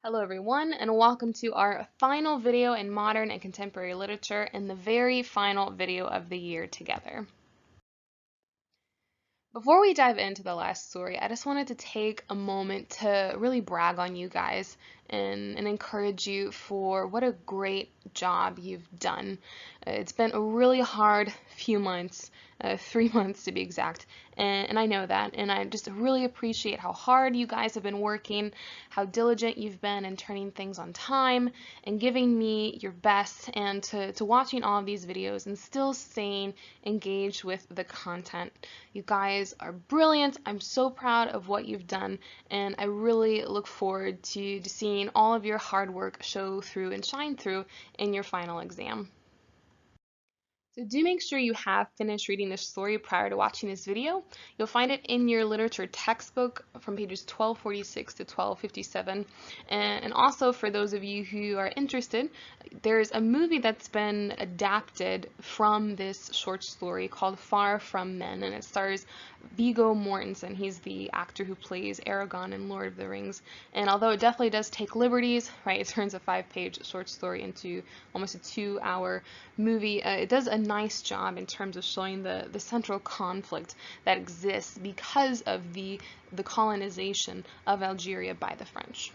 Hello everyone, and welcome to our final video in modern and contemporary literature and the very final video of the year together. Before we dive into the last story, I just wanted to take a moment to really brag on you guys and encourage you for what a great job you've done. It's been a really hard few months, 3 months to be exact, and I know that, and I just really appreciate how hard you guys have been working, how diligent you've been in turning things on time, and giving me your best, and to watching all of these videos and still staying engaged with the content. You guys are brilliant. I'm so proud of what you've done, and I really look forward to seeing all of your hard work show through and shine through in your final exam. So do make sure you have finished reading this story prior to watching this video. You'll find it in your literature textbook from pages 1246 to 1257. And also for those of you who are interested, there's a movie that's been adapted from this short story called Far From Men, and it stars Viggo Mortensen. He's the actor who plays Aragorn in Lord of the Rings. And although it definitely does take liberties, right, it turns a 5-page short story into almost a 2-hour movie, it does a nice job in terms of showing the central conflict that exists because of the colonization of Algeria by the French.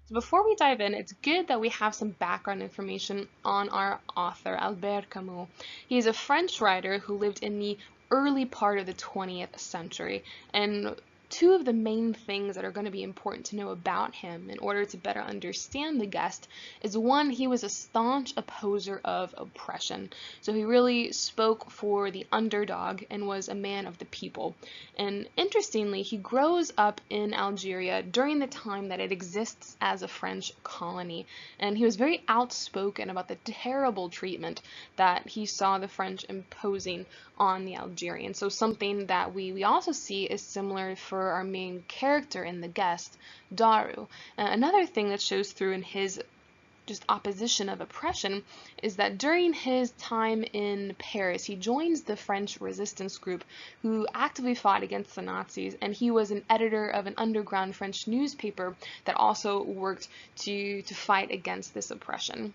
So before we dive in, it's good that we have some background information on our author, Albert Camus. He is a French writer who lived in the early part of the 20th century, and two of the main things that are going to be important to know about him in order to better understand the guest is, one, he was a staunch opposer of oppression. So he really spoke for the underdog and was a man of the people. And interestingly, he grows up in Algeria during the time that it exists as a French colony. And he was very outspoken about the terrible treatment that he saw the French imposing on the Algerians. So something that we also see is similar for our main character in The Guest, Daru. Another thing that shows through in his just opposition of oppression is that during his time in Paris, he joins the French resistance group who actively fought against the Nazis, and he was an editor of an underground French newspaper that also worked to fight against this oppression.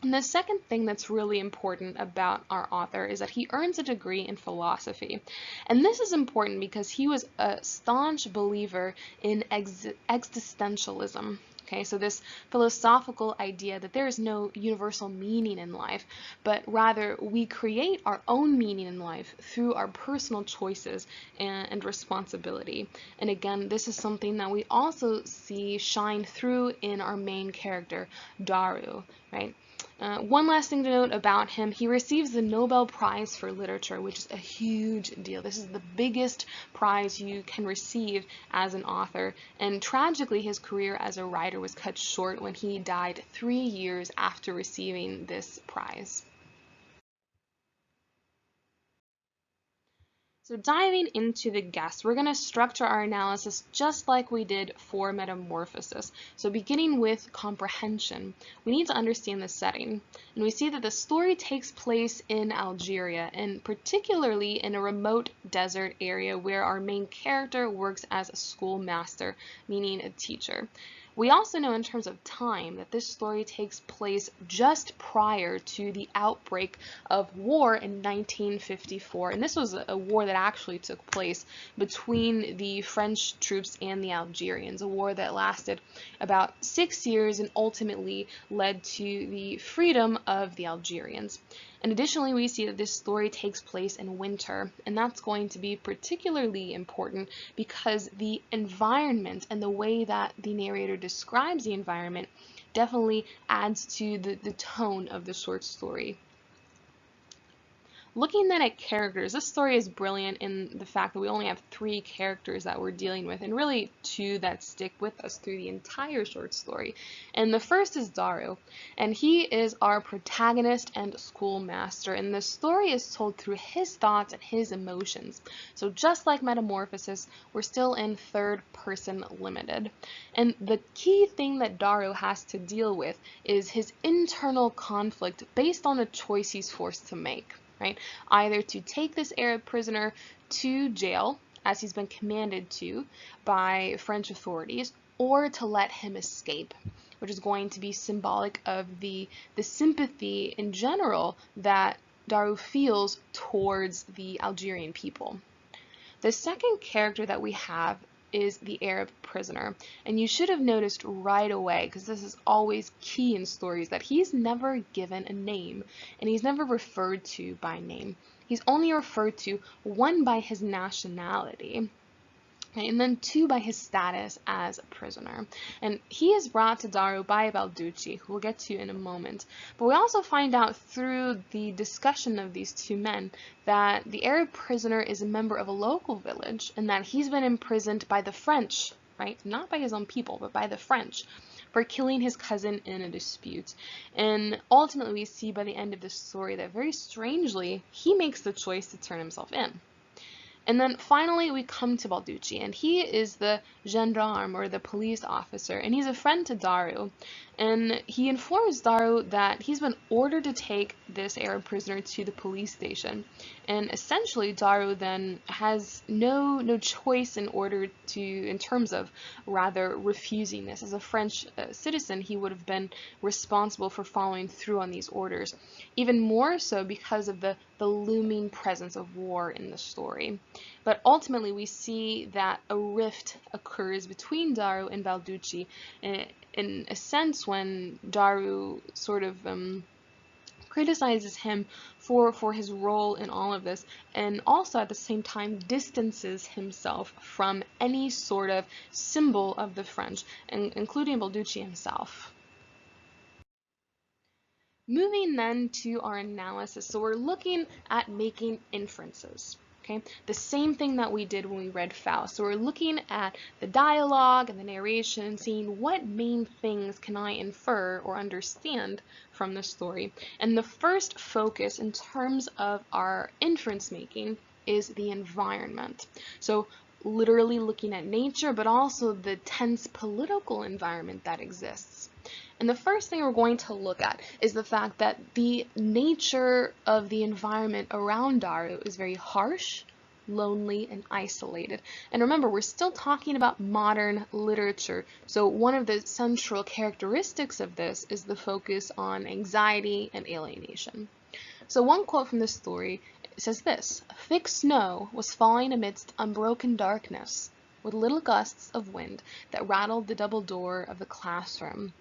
And the second thing that's really important about our author is that he earns a degree in philosophy. And this is important because he was a staunch believer in existentialism. Okay, so this philosophical idea that there is no universal meaning in life, but rather we create our own meaning in life through our personal choices and responsibility. And again, this is something that we also see shine through in our main character, Daru, right? One last thing to note about him, he receives the Nobel Prize for Literature, which is a huge deal. This is the biggest prize you can receive as an author, and tragically his career as a writer was cut short when he died 3 years after receiving this prize. So diving into The Guest, we're going to structure our analysis just like we did for Metamorphosis. So beginning with Comprehension, we need to understand the setting. And we see that the story takes place in Algeria, and particularly in a remote desert area where our main character works as a schoolmaster, meaning a teacher. We also know in terms of time that this story takes place just prior to the outbreak of war in 1954. And this was a war that actually took place between the French troops and the Algerians, a war that lasted about 6 years and ultimately led to the freedom of the Algerians. And additionally, we see that this story takes place in winter, and that's going to be particularly important because the environment and the way that the narrator describes the environment definitely adds to the tone of the short story. Looking then at characters, this story is brilliant in the fact that we only have 3 characters that we're dealing with, and really 2 that stick with us through the entire short story. And the first is Daru, and he is our protagonist and schoolmaster, and the story is told through his thoughts and his emotions. So just like Metamorphosis, we're still in third person limited. And the key thing that Daru has to deal with is his internal conflict based on a choice he's forced to make. Right? Either to take this Arab prisoner to jail as he's been commanded to by French authorities, or to let him escape, which is going to be symbolic of the sympathy in general that Daru feels towards the Algerian people. The second character that we have is the Arab prisoner, and you should have noticed right away, because this is always key in stories, that he's never given a name, and he's never referred to by name. He's only referred to, one, by his nationality, and then two, by his status as a prisoner. And he is brought to Daru by Balducci, who we'll get to in a moment. But we also find out through the discussion of these two men that the Arab prisoner is a member of a local village, and that he's been imprisoned by the French, right? Not by his own people, but by the French, for killing his cousin in a dispute. And ultimately we see by the end of the story that, very strangely, he makes the choice to turn himself in. And then finally we come to Balducci, and he is the gendarme, or the police officer, and he's a friend to Daru. And he informs Daru that he's been ordered to take this Arab prisoner to the police station. And essentially Daru then has no choice in terms of rather refusing this. As a French citizen, he would have been responsible for following through on these orders, even more so because of the looming presence of war in the story. But ultimately we see that a rift occurs between Daru and Balducci, in a sense when Daru sort of criticizes him for his role in all of this, and also at the same time distances himself from any sort of symbol of the French, including Balducci himself. Moving then to our analysis, so we're looking at making inferences. Okay, the same thing that we did when we read Faust. So we're looking at the dialogue and the narration and seeing what main things can I infer or understand from the story. And the first focus in terms of our inference making is the environment. So literally looking at nature, but also the tense political environment that exists. And the first thing we're going to look at is the fact that the nature of the environment around Daru is very harsh, lonely, and isolated. And remember, we're still talking about modern literature, so one of the central characteristics of this is the focus on anxiety and alienation. So one quote from the story says this: "Thick snow was falling amidst unbroken darkness, with little gusts of wind that rattled the double door of the classroom."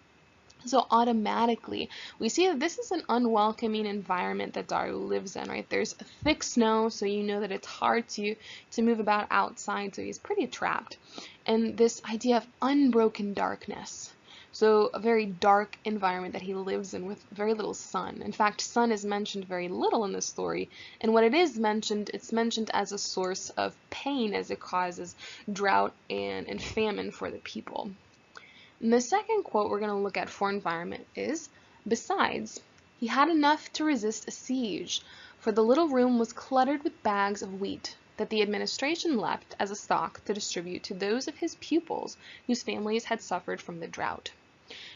So automatically, we see that this is an unwelcoming environment that Daru lives in, right? There's thick snow, so you know that it's hard to move about outside, so he's pretty trapped. And this idea of unbroken darkness, so a very dark environment that he lives in with very little sun. In fact, sun is mentioned very little in the story, and when it is mentioned, it's mentioned as a source of pain, as it causes drought and famine for the people. And the second quote we're going to look at for environment is, "Besides, he had enough to resist a siege, for the little room was cluttered with bags of wheat that the administration left as a stock to distribute to those of his pupils whose families had suffered from the drought."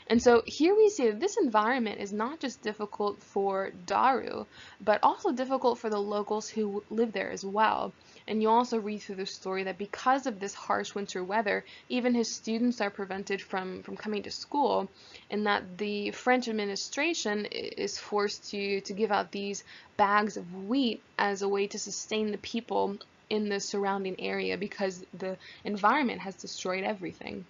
And so here we see that this environment is not just difficult for Daru, but also difficult for the locals who live there as well. And you also read through the story that because of this harsh winter weather, even his students are prevented from coming to school, and that the French administration is forced to give out these bags of wheat as a way to sustain the people in the surrounding area, because the environment has destroyed everything.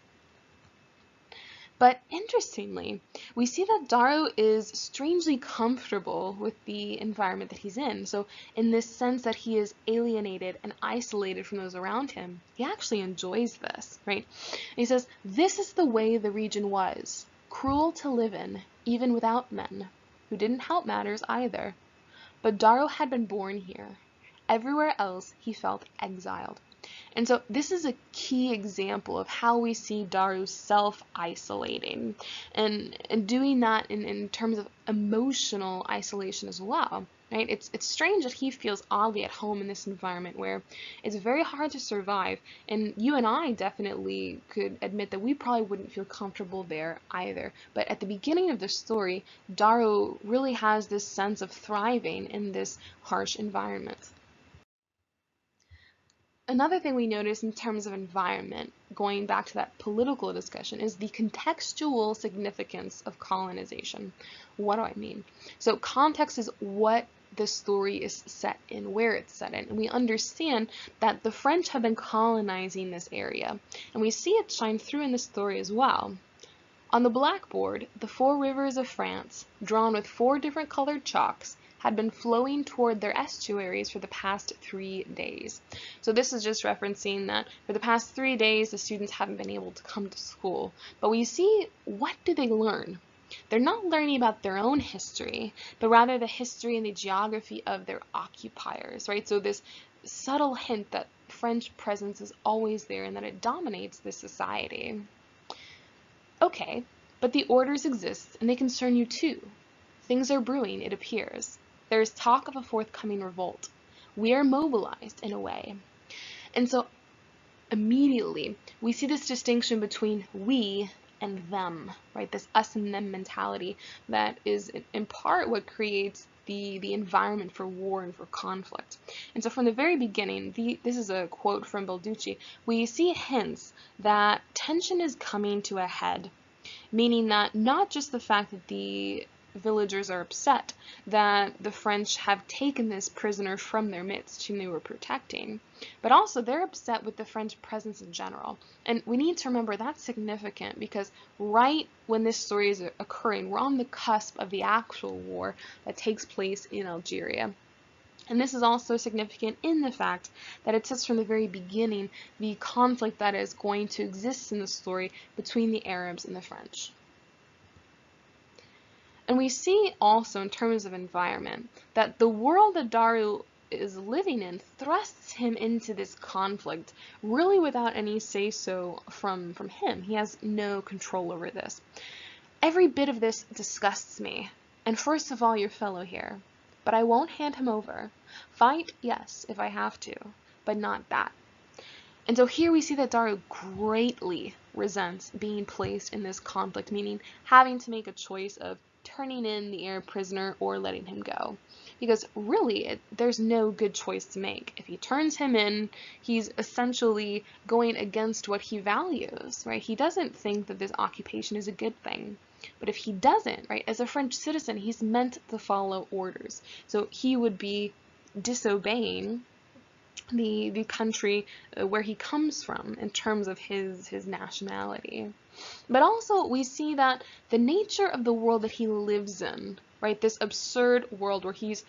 But interestingly, we see that Daru is strangely comfortable with the environment that he's in. So in this sense that he is alienated and isolated from those around him, he actually enjoys this, right? And he says, "This is the way the region was, cruel to live in, even without men, who didn't help matters either. But Daru had been born here. Everywhere else he felt exiled." And so this is a key example of how we see Daru self-isolating and doing that in terms of emotional isolation as well, right? It's strange that he feels oddly at home in this environment where it's very hard to survive, and you and I definitely could admit that we probably wouldn't feel comfortable there either. But at the beginning of the story, Daru really has this sense of thriving in this harsh environment. Another thing we notice in terms of environment, going back to that political discussion, is the contextual significance of colonization. What do I mean? So context is what the story is set in, where it's set in. And we understand that the French have been colonizing this area, and we see it shine through in the story as well. On the blackboard, the 4 rivers of France, drawn with 4 different colored chalks, had been flowing toward their estuaries for the past 3 days. So this is just referencing that for the past 3 days, the students haven't been able to come to school. But we see, what do they learn? They're not learning about their own history, but rather the history and the geography of their occupiers, right? So this subtle hint that French presence is always there and that it dominates this society. Okay, but the orders exist and they concern you too. Things are brewing, it appears. There is talk of a forthcoming revolt. We are mobilized in a way. And so immediately we see this distinction between we and them, right? This us and them mentality that is in part what creates the environment for war and for conflict. And so from the very beginning, this is a quote from Balducci, we see hints that tension is coming to a head, meaning that not just the fact that the villagers are upset that the French have taken this prisoner from their midst whom they were protecting, but also they're upset with the French presence in general. And we need to remember that's significant because right when this story is occurring, we're on the cusp of the actual war that takes place in Algeria. And this is also significant in the fact that it says from the very beginning the conflict that is going to exist in the story between the Arabs and the French. And we see also in terms of environment that the world that Daru is living in thrusts him into this conflict really without any say-so from him. He has no control over this. Every bit of this disgusts me, and first of all your fellow here. But I won't hand him over. Fight, yes, if I have to, but not that. And so here we see that Daru greatly resents being placed in this conflict, meaning having to make a choice of turning in the Arab prisoner or letting him go. Because really, there's no good choice to make. If he turns him in, he's essentially going against what he values, right? He doesn't think that this occupation is a good thing. But if he doesn't, right, as a French citizen, he's meant to follow orders. So he would be disobeying the country where he comes from in terms of his nationality. But also we see that the nature of the world that he lives in, right, this absurd world where he's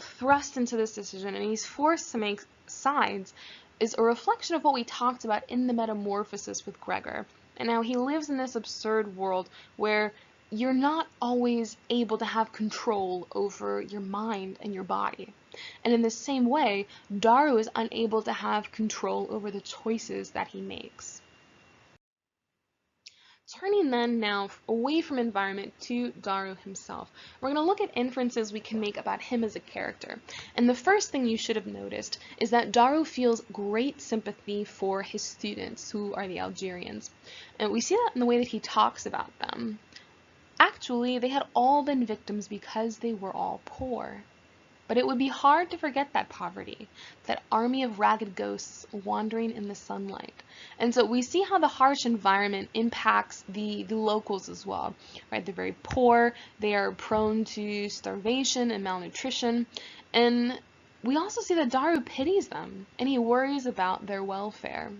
thrust into this decision and he's forced to make sides, is a reflection of what we talked about in the metamorphosis with Gregor. And now he lives in this absurd world where you're not always able to have control over your mind and your body. And in the same way, Daru is unable to have control over the choices that he makes. Turning then now away from environment to Daru himself, we're going to look at inferences we can make about him as a character. And the first thing you should have noticed is that Daru feels great sympathy for his students, who are the Algerians. And we see that in the way that he talks about them. Actually, they had all been victims because they were all poor. But it would be hard to forget that poverty, that army of ragged ghosts wandering in the sunlight. And so we see how the harsh environment impacts the locals as well, right? They're very poor, they are prone to starvation and malnutrition, and we also see that Daru pities them, and he worries about their welfare.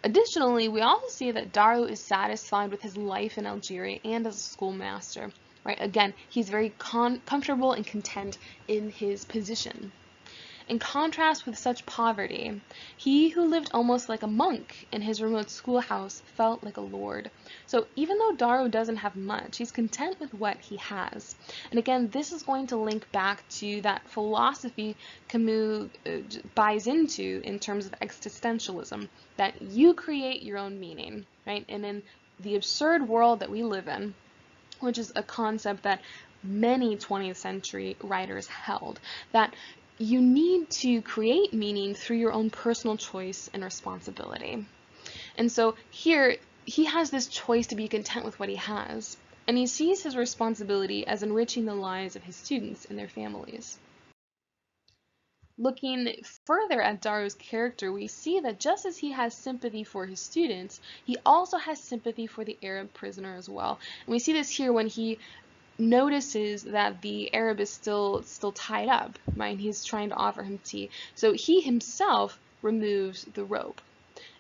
Additionally, we also see that Daru is satisfied with his life in Algeria and as a schoolmaster. Right? Again, he's very comfortable and content in his position. In contrast with such poverty, he who lived almost like a monk in his remote schoolhouse felt like a lord. So even though Daru doesn't have much, he's content with what he has. And again, this is going to link back to that philosophy Camus buys into in terms of existentialism, that you create your own meaning, right? And in the absurd world that we live in, which is a concept that many 20th century writers held, that you need to create meaning through your own personal choice and responsibility. And so here, he has this choice to be content with what he has, and he sees his responsibility as enriching the lives of his students and their families. Looking further at Daru's character, we see that just as he has sympathy for his students, he also has sympathy for the Arab prisoner as well. And we see this here when he notices that the Arab is still tied up, right? And he's trying to offer him tea. So he himself removes the rope.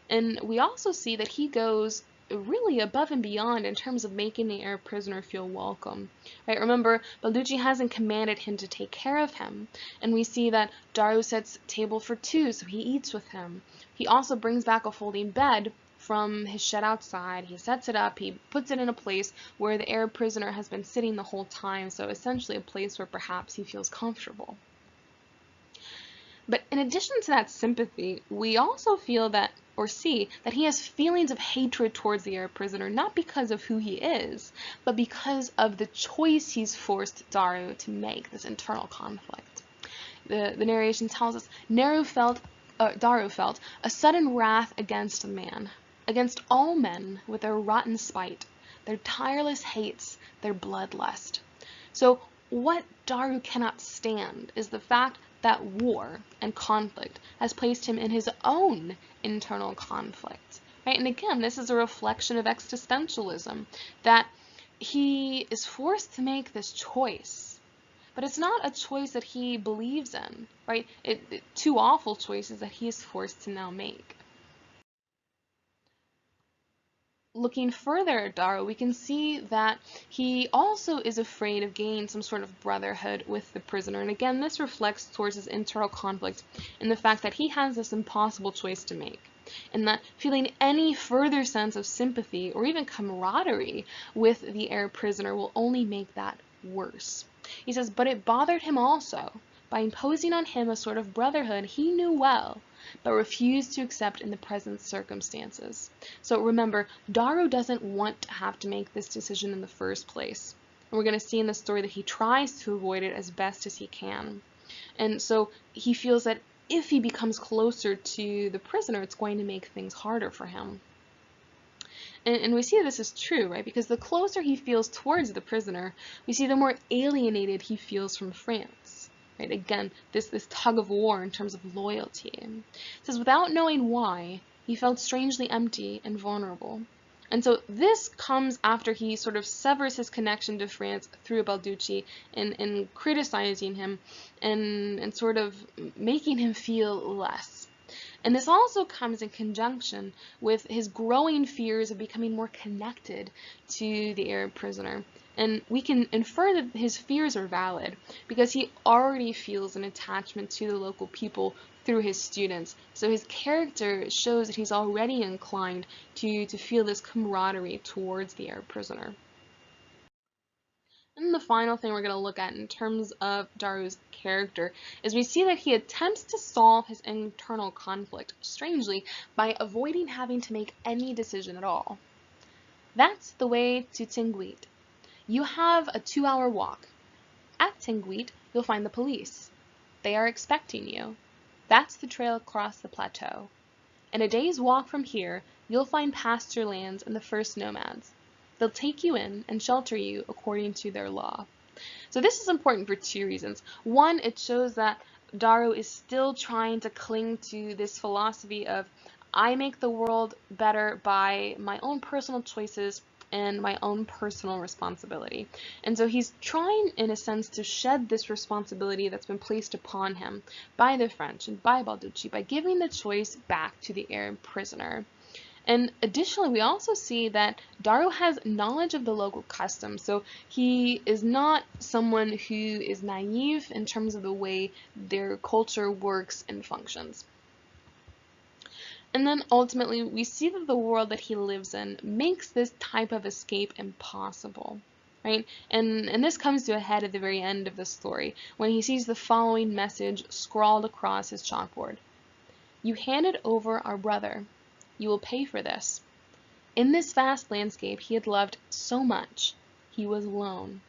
And we also see that he goes really above and beyond in terms of making the Arab prisoner feel welcome. Right? Remember, Balducci hasn't commanded him to take care of him. And we see that Daru sets table for two, so he eats with him. He also brings back a folding bed from his shed outside. He sets it up, he puts it in a place where the Arab prisoner has been sitting the whole time, so essentially a place where perhaps he feels comfortable. But in addition to that sympathy, we also feel that, or see, that he has feelings of hatred towards the Arab prisoner, not because of who he is, but because of the choice he's forced Daru to make, this internal conflict. The narration tells us, Daru felt a sudden wrath against the man, against all men with their rotten spite, their tireless hates, their bloodlust. So what Daru cannot stand is the fact that war and conflict has placed him in his own internal conflict, right? And again, this is a reflection of existentialism, that he is forced to make this choice, but it's not a choice that he believes in, right? Two awful choices that he is forced to now make. Looking further at Daru, we can see that he also is afraid of gaining some sort of brotherhood with the prisoner. And again, this reflects towards his internal conflict in the fact that he has this impossible choice to make, and that feeling any further sense of sympathy or even camaraderie with the Arab prisoner will only make that worse. He says, but it bothered him also by imposing on him a sort of brotherhood he knew well, but refused to accept in the present circumstances. So remember, Daru doesn't want to have to make this decision in the first place. And we're going to see in the story that he tries to avoid it as best as he can. And so he feels that if he becomes closer to the prisoner, it's going to make things harder for him. And we see this is true, right? Because the closer he feels towards the prisoner, we see the more alienated he feels from France. Right? Again, this tug of war in terms of loyalty. It says, without knowing why, he felt strangely empty and vulnerable. And so this comes after he sort of severs his connection to France through Balducci and criticizing him and sort of making him feel less. And this also comes in conjunction with his growing fears of becoming more connected to the Arab prisoner. And we can infer that his fears are valid because he already feels an attachment to the local people through his students. So his character shows that he's already inclined to feel this camaraderie towards the Arab prisoner. And the final thing we're going to look at in terms of Daru's character is we see that he attempts to solve his internal conflict, strangely, by avoiding having to make any decision at all. That's the way to Tinguit. You have a 2-hour walk. At Tinguit, you'll find the police. They are expecting you. That's the trail across the plateau. In a day's walk from here, you'll find pasture lands and the first nomads. They'll take you in and shelter you according to their law. So this is important for two reasons. One, it shows that Daru is still trying to cling to this philosophy of, I make the world better by my own personal choices and my own personal responsibility. And so he's trying, in a sense, to shed this responsibility that's been placed upon him by the French and by Balducci by giving the choice back to the Arab prisoner. And additionally, we also see that Daru has knowledge of the local customs, so he is not someone who is naive in terms of the way their culture works and functions. And then ultimately, we see that the world that he lives in makes this type of escape impossible, right? And this comes to a head at the very end of the story, when he sees the following message scrawled across his chalkboard. You handed over our brother. You will pay for this. In this vast landscape he had loved so much, he was alone.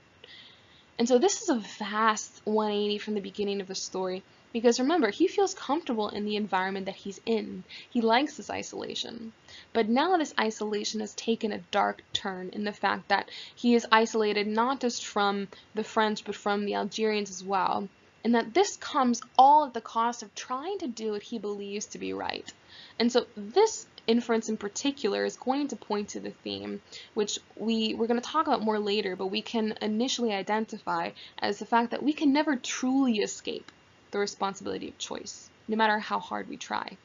And so this is a vast 180 from the beginning of the story, because remember, he feels comfortable in the environment that he's in. He likes this isolation. But now this isolation has taken a dark turn in the fact that he is isolated not just from the French, but from the Algerians as well. and that this comes all at the cost of trying to do what he believes to be right. And so this inference in particular is going to point to the theme, which we're going to talk about more later, but we can initially identify as the fact that we can never truly escape the responsibility of choice, no matter how hard we try.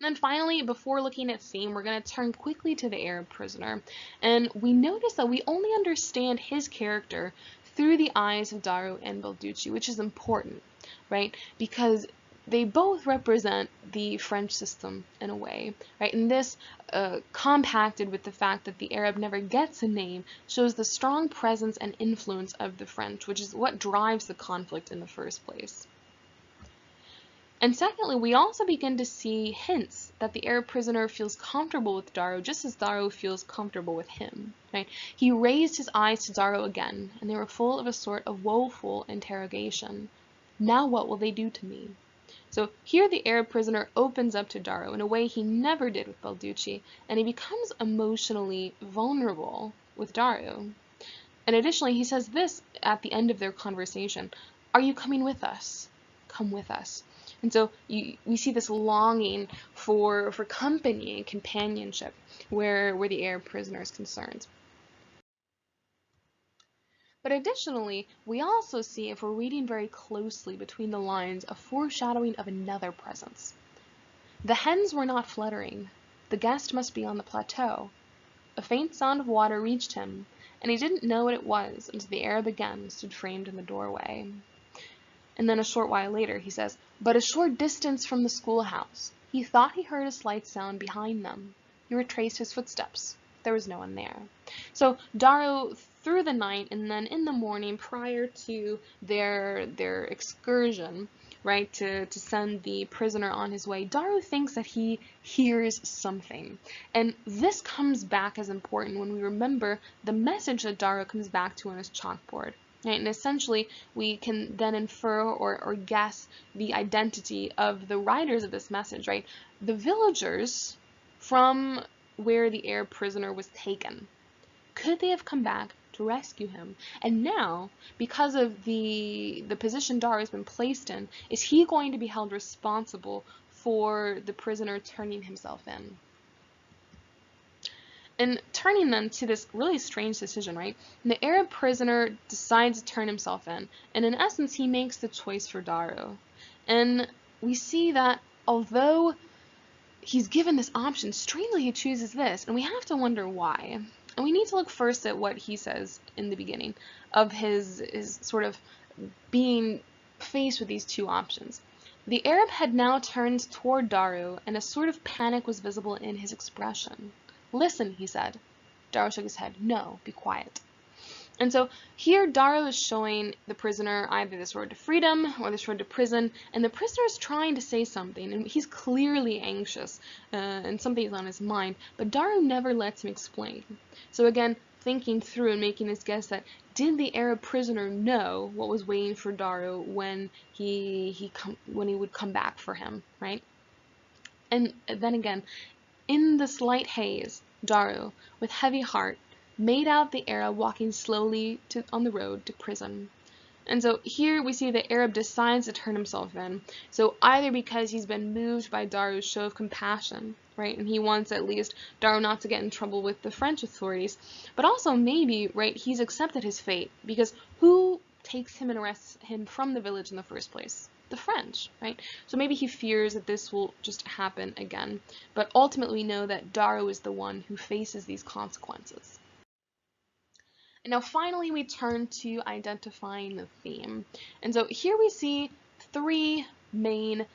And then finally, before looking at theme, we're going to turn quickly to the Arab prisoner. And we notice that we only understand his character through the eyes of Daru and Balducci, which is important, right? Because they both represent the French system in a way, right? And this, compacted with the fact that the Arab never gets a name, shows the strong presence and influence of the French, which is what drives the conflict in the first place. And secondly, we also begin to see hints that the Arab prisoner feels comfortable with Daru just as Daru feels comfortable with him, right? He raised his eyes to Daru again, and they were full of a sort of woeful interrogation. Now what will they do to me? So here the Arab prisoner opens up to Daru in a way he never did with Balducci, and he becomes emotionally vulnerable with Daru. And additionally, he says this at the end of their conversation: "Are you coming with us? Come with us." And so we see this longing for company and companionship where the Arab prisoner is concerned. But additionally, we also see, if we're reading very closely between the lines, a foreshadowing of another presence. The hens were not fluttering. The guest must be on the plateau. A faint sound of water reached him, and he didn't know what it was until the Arab again stood framed in the doorway. And then a short while later, he says, "But a short distance from the schoolhouse, he thought he heard a slight sound behind them. He retraced his footsteps. There was no one there." So Daru, through the night and then in the morning prior to their excursion, right, to send the prisoner on his way, Daru thinks that he hears something. And this comes back as important when we remember the message that Daru comes back to on his chalkboard. Right? And essentially, we can then infer or guess the identity of the writers of this message, right? The villagers from where the Arab prisoner was taken. Could they have come back to rescue him? And now, because of the position Daru has been placed in, is he going to be held responsible for the prisoner turning himself in? And turning then to this really strange decision, right? The Arab prisoner decides to turn himself in, and in essence, he makes the choice for Daru. And we see that although he's given this option, strangely he chooses this, and we have to wonder why. And we need to look first at what he says in the beginning of his sort of being faced with these two options. The Arab had now turned toward Daru, and a sort of panic was visible in his expression. "Listen," he said. Daru shook his head. "No, be quiet." And so here Daru is showing the prisoner either this road to freedom or this road to prison, and the prisoner is trying to say something, and he's clearly anxious, and something's on his mind, but Daru never lets him explain. So again, thinking through and making this guess that did the Arab prisoner know what was waiting for Daru when he would come back for him, right? And then again, in the slight haze, Daru, with heavy heart, made out the Arab walking slowly on the road to prison. And so here we see the Arab decides to turn himself in. So either because he's been moved by Daru's show of compassion, right, and he wants at least Daru not to get in trouble with the French authorities, but also maybe, right, he's accepted his fate, because who takes him and arrests him from the village in the first place? The French, right? So maybe he fears that this will just happen again. But ultimately we know that Daru is the one who faces these consequences. And now finally we turn to identifying the theme. And so here we see three main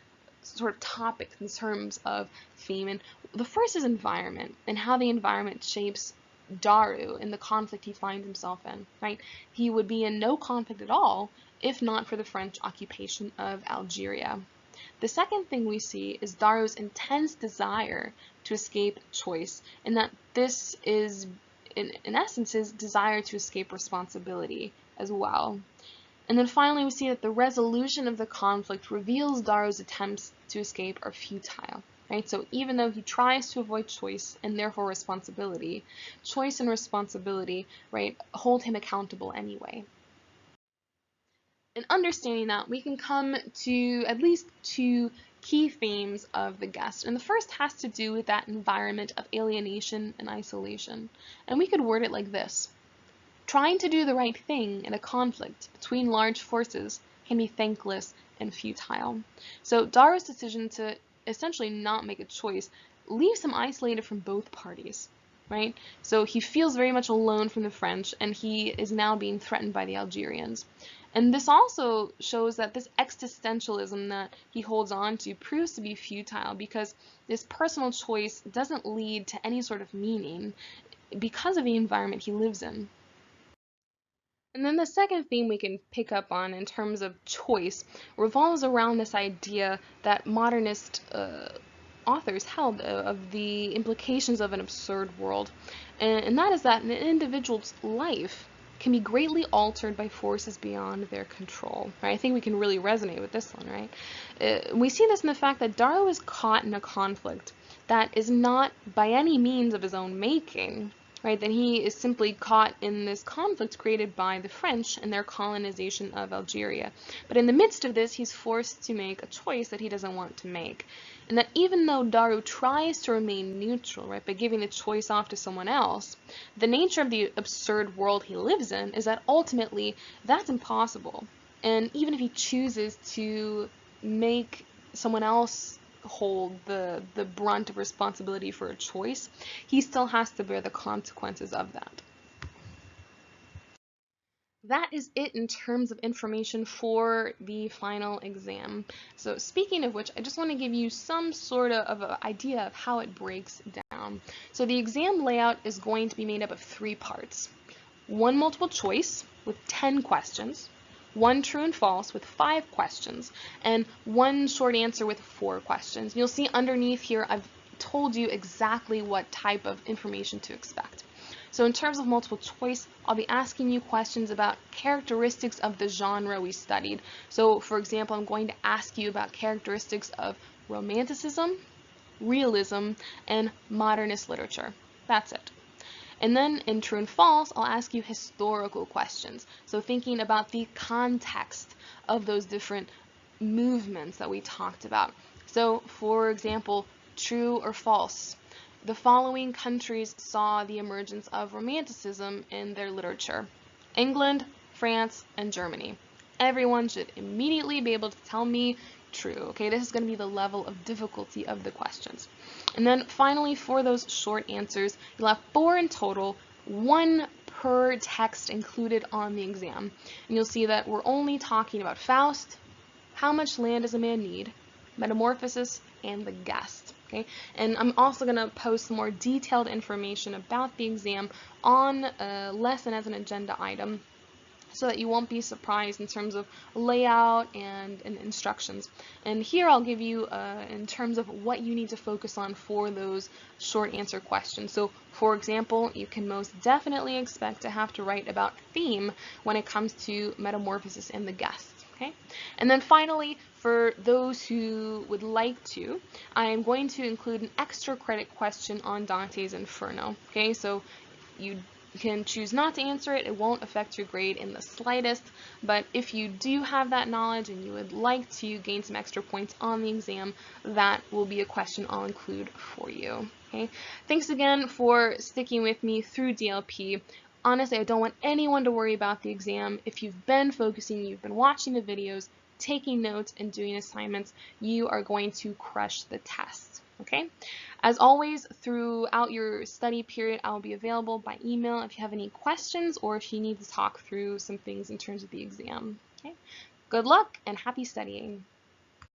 sort of topics in terms of theme. And the first is environment, and how the environment shapes Daru in the conflict he finds himself in, right? He would be in no conflict at all if not for the French occupation of Algeria. The second thing we see is Daru's intense desire to escape choice, and that this is, in essence, his desire to escape responsibility as well. And then finally, we see that the resolution of the conflict reveals Daru's attempts to escape are futile. Right? So even though he tries to avoid choice and therefore responsibility, choice and responsibility, right, hold him accountable anyway. And understanding that, we can come to at least two key themes of the guest. And the first has to do with that environment of alienation and isolation. And we could word it like this: trying to do the right thing in a conflict between large forces can be thankless and futile. So Darrow's decision to essentially not make a choice leaves him isolated from both parties, right? So he feels very much alone from the French, and he is now being threatened by the Algerians. And this also shows that this existentialism that he holds on to proves to be futile, because this personal choice doesn't lead to any sort of meaning because of the environment he lives in. And then the second theme we can pick up on in terms of choice revolves around this idea that modernist authors held of the implications of an absurd world. And that is that an individual's life can be greatly altered by forces beyond their control. Right? I think we can really resonate with this one, right? We see this in the fact that Darrow is caught in a conflict that is not by any means of his own making. Right, then he is simply caught in this conflict created by the French and their colonization of Algeria. But in the midst of this, he's forced to make a choice that he doesn't want to make. And that even though Darrow tries to remain neutral, right, by giving the choice off to someone else, the nature of the absurd world he lives in is that ultimately that's impossible. And even if he chooses to make someone else hold the brunt of responsibility for a choice, he still has to bear the consequences of that. That is it in terms of information for the final exam. So speaking of which, I just want to give you some sort of an idea of how it breaks down. So the exam layout is going to be made up of 3 parts. 1 multiple choice with 10 questions, 1 true and false with 5 questions, and 1 short answer with 4 questions. You'll see underneath here I've told you exactly what type of information to expect. So in terms of multiple choice, I'll be asking you questions about characteristics of the genre we studied. So for example, I'm going to ask you about characteristics of Romanticism, realism, and modernist literature. That's it. And then in true and false, I'll ask you historical questions. So thinking about the context of those different movements that we talked about. So for example, true or false, the following countries saw the emergence of Romanticism in their literature: England, France, and Germany. Everyone should immediately be able to tell me true. Okay, this is going to be the level of difficulty of the questions. And then finally, for those short answers, you'll have 4 in total, 1 per text included on the exam. And you'll see that we're only talking about Faust, How Much Land Does a Man Need, Metamorphosis, and The Guest. Okay, and I'm also going to post more detailed information about the exam on a lesson as an agenda item, so that you won't be surprised in terms of layout and instructions. And here I'll give you in terms of what you need to focus on for those short answer questions. So for example, you can most definitely expect to have to write about theme when it comes to Metamorphosis and The Guest. Okay? And then finally, for those who would like to, I am going to include an extra credit question on Dante's Inferno. Okay, so you can choose not to answer it. It won't affect your grade in the slightest, but if you do have that knowledge and you would like to gain some extra points on the exam, that will be a question I'll include for you. Okay? Thanks again for sticking with me through DLP. Honestly, I don't want anyone to worry about the exam. If you've been focusing, you've been watching the videos, taking notes, and doing assignments, you are going to crush the test. Okay? As always, throughout your study period, I'll be available by email if you have any questions or if you need to talk through some things in terms of the exam. Okay? Good luck and happy studying.